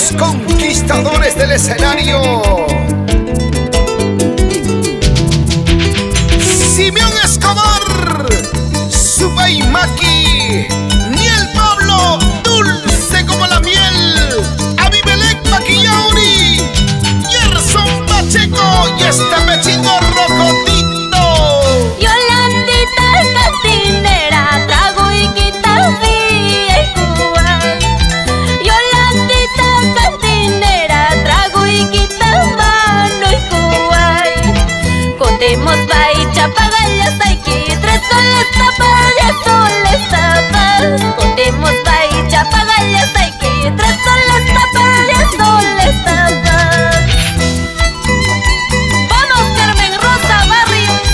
los conquistadores del escenario. Simeón Escobar, Subay Maki, Niel Pablo, dulce como la miel, Abimelec Maquillauri, Gerson Pacheco y este pechito rocotito. Yolandita cantinera, trago y quita vía y Cuba. Yolandita cantinera, trago y quita mano y Cuba. Contemos baicha, pagallas hay que 3 soles tapas, 10 soles tapas. Contemos baicha, pagallas hay que 3 soles tapas, 10 soles tapas. Vamos Carmen Rosa Barrios,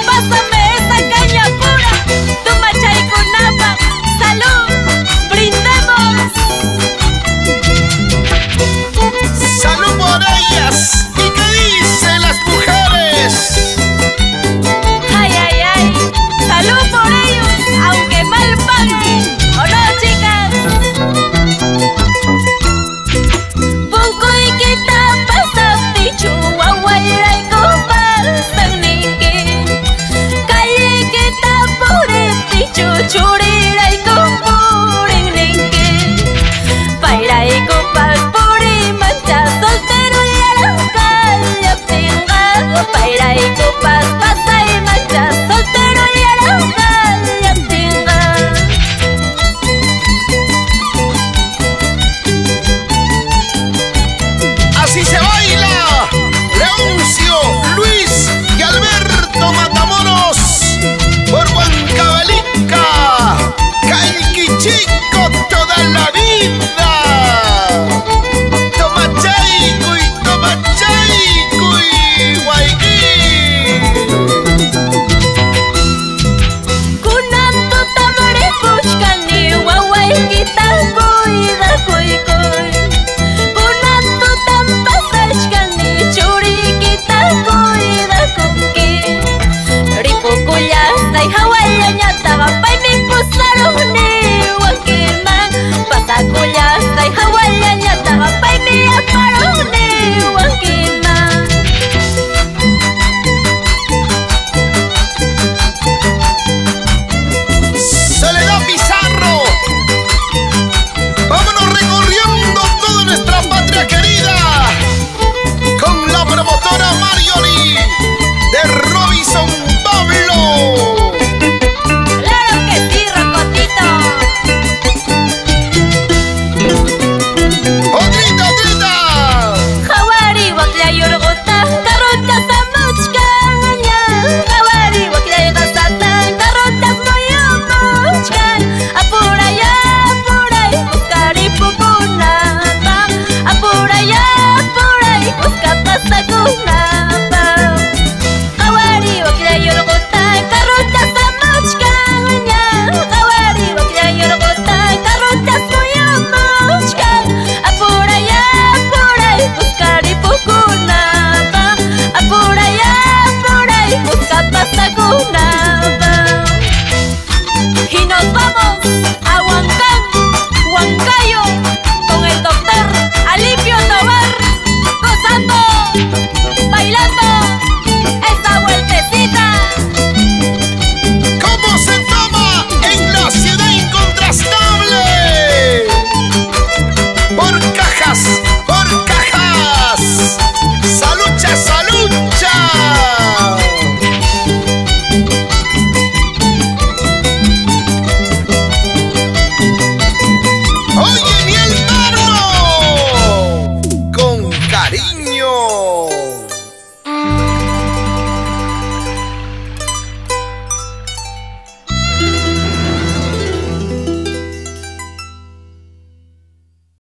pásame esa caña pura, tu macha y cunapa, salud, brindemos. Salud por ellas. ¿Y qué dicen las mujeres? Ay, ay, ay, salud por ellos, aunque mal paguen, ¿o no, chicas? Punco y quita pasa pichu, guaguayra y copa, san ninki. Calle quita pure pichu, churira y compurin ninki. Paira y copas puri mancha, soltero y arauca, ya pinga. Paira y copas